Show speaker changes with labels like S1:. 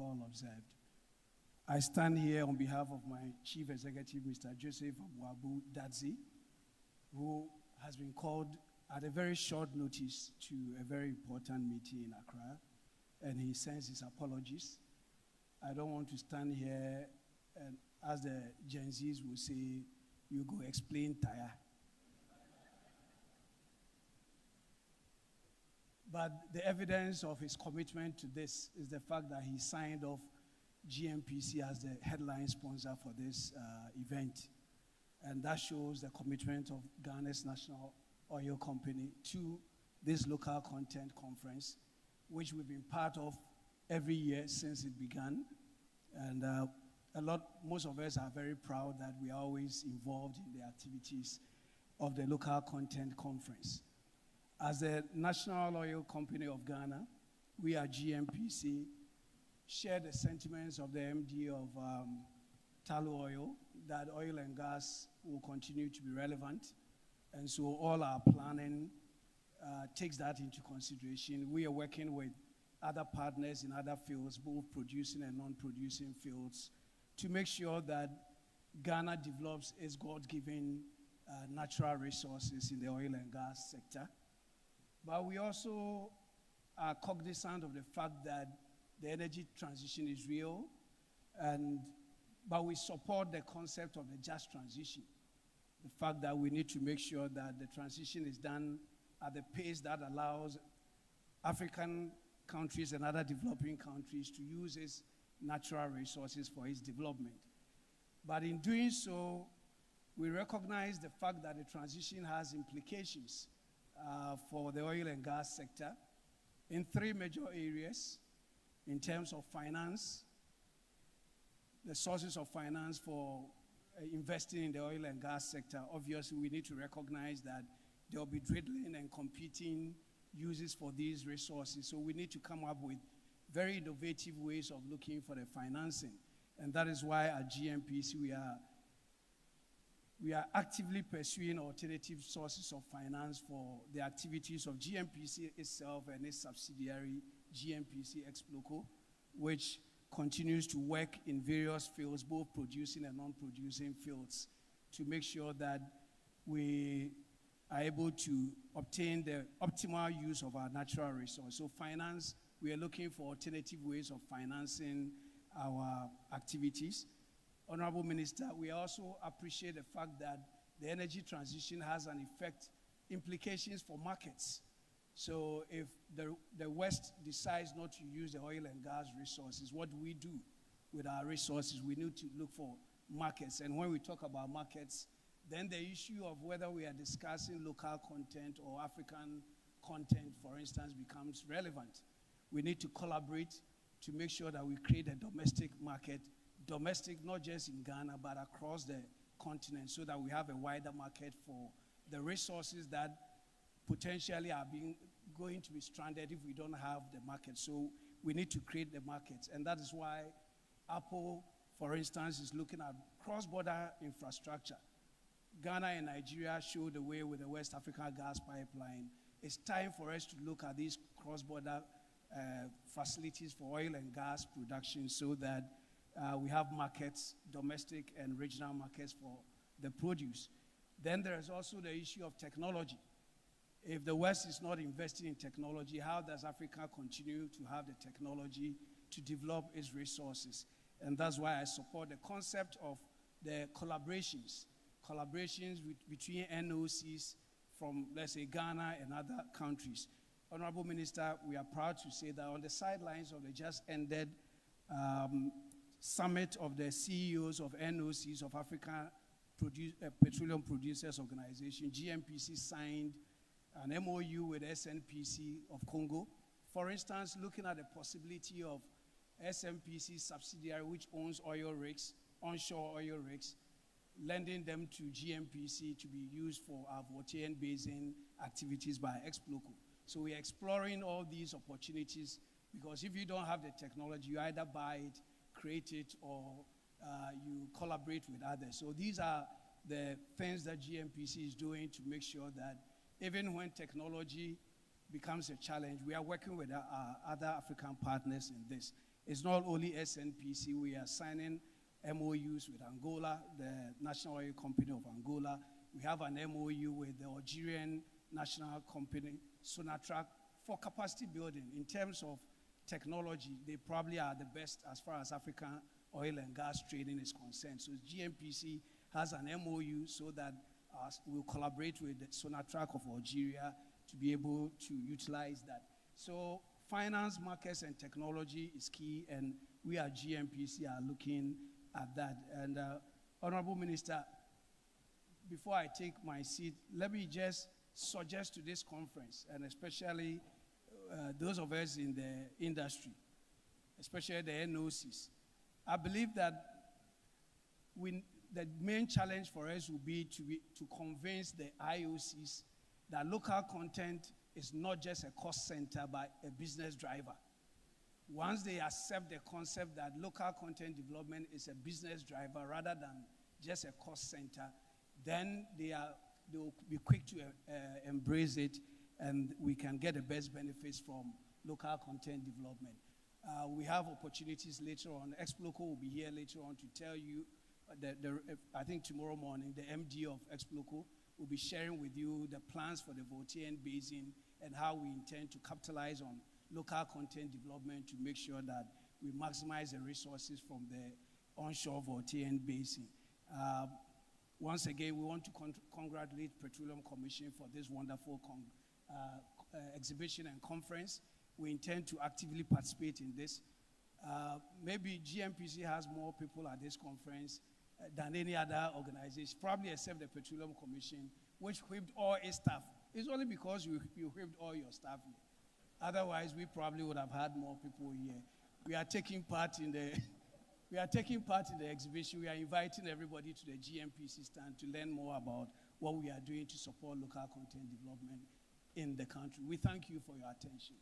S1: all observed. I stand here on behalf of my Chief Executive, Mr. Joseph Abuabu Dadzi, who has been called at a very short notice to a very important meeting in Accra, and he sends his apologies. I don't want to stand here and, as the Gen Zs will say, you go explain tire. But the evidence of his commitment to this is the fact that he signed off GNPC as the headline sponsor for this event. And that shows the commitment of Ghana's National Oil Company to this local content conference, which we've been part of every year since it began. And most of us are very proud that we are always involved in the activities of the local content conference. As the National Oil Company of Ghana, we at GNPC share the sentiments of the MD of Tullow Oil that oil and gas will continue to be relevant. And so all our planning takes that into consideration. We are working with other partners in other fields, both producing and non-producing fields, to make sure that Ghana develops its God-given natural resources in the oil and gas sector. But we also are cognizant of the fact that the energy transition is real, but we support the concept of the just transition. The fact that we need to make sure that the transition is done at the pace that allows African countries and other developing countries to use its natural resources for its development. But in doing so, we recognize the fact that the transition has implications for the oil and gas sector in three major areas. In terms of finance, the sources of finance for investing in the oil and gas sector, obviously we need to recognize that there will be dwindling and competing uses for these resources. So we need to come up with very innovative ways of looking for the financing. And that is why at GNPC we are actively pursuing alternative sources of finance for the activities of GNPC itself and its subsidiary, GNPC Exploco, which continues to work in various fields, both producing and non-producing fields, to make sure that we are able to obtain the optimal use of our natural resource. So finance, we are looking for alternative ways of financing our activities. Honorable Minister, we also appreciate the fact that the energy transition has an implications for markets. So if the West decides not to use the oil and gas resources, what do we do with our resources? We need to look for markets. And when we talk about markets, then the issue of whether we are discussing local content or African content, for instance, becomes relevant. We need to collaborate to make sure that we create a domestic market, domestic not just in Ghana, but across the continent, so that we have a wider market for the resources that potentially are going to be stranded if we don't have the market. So we need to create the markets. And that is why Apple, for instance, is looking at cross-border infrastructure. Ghana and Nigeria show the way with the West African gas pipeline. It's time for us to look at these cross-border facilities for oil and gas production so that we have markets, domestic and regional markets for the produce. Then there is also the issue of technology. If the West is not investing in technology, how does Africa continue to have the technology to develop its resources? And that's why I support the concept of the collaborations between NOCs from, let's say, Ghana and other countries. Honorable Minister, we are proud to say that on the sidelines of the just ended summit of the CEOs of NOCs of Africa Petroleum Producers Organization, GNPC signed an MOU with SNPC of Congo. For instance, looking at the possibility of SNPC subsidiary, which owns oil rigs, onshore oil rigs, lending them to GNPC to be used for our Vortean Basin activities by Exploco. So we are exploring all these opportunities, because if you don't have the technology, you either buy it, create it, or you collaborate with others. So these are the things that GNPC is doing to make sure that even when technology becomes a challenge, we are working with our other African partners in this. It's not only SNPC, we are signing MOUs with Angola, the National Oil Company of Angola. We have an MOU with the Algerian National Company, Sonatrach, for capacity building. In terms of technology, they probably are the best as far as African oil and gas trading is concerned. So GNPC has an MOU so that we'll collaborate with the Sonatrach of Algeria to be able to utilize that. So finance, markets, and technology is key, and we at GNPC are looking at that. And Honorable Minister, before I take my seat, let me just suggest to this conference, and especially those of us in the industry, especially the NOCs, I believe that the main challenge for us will be to convince the IOCs that local content is not just a cost center, but a business driver. Once they accept the concept that local content development is a business driver rather than just a cost center, then they will be quick to embrace it, and we can get the best benefits from local content development. We have opportunities later on. Exploco will be here later on to tell you, I think tomorrow morning, the MD of Exploco will be sharing with you the plans for the Voltairean Basin and how we intend to capitalize on local content development to make sure that we maximize the resources from the onshore Voltairean Basin. Once again, we want to congratulate Petroleum Commission for this wonderful exhibition and conference. We intend to actively participate in this. Maybe GNPC has more people at this conference than any other organization, probably except the Petroleum Commission, which whipped all its staff. It's only because you whipped all your staff here. Otherwise, we probably would have had more people here. We are taking part in the exhibition. We are inviting everybody to the GNPC stand to learn more about what we are doing to support local content development in the country. We thank you for your attention.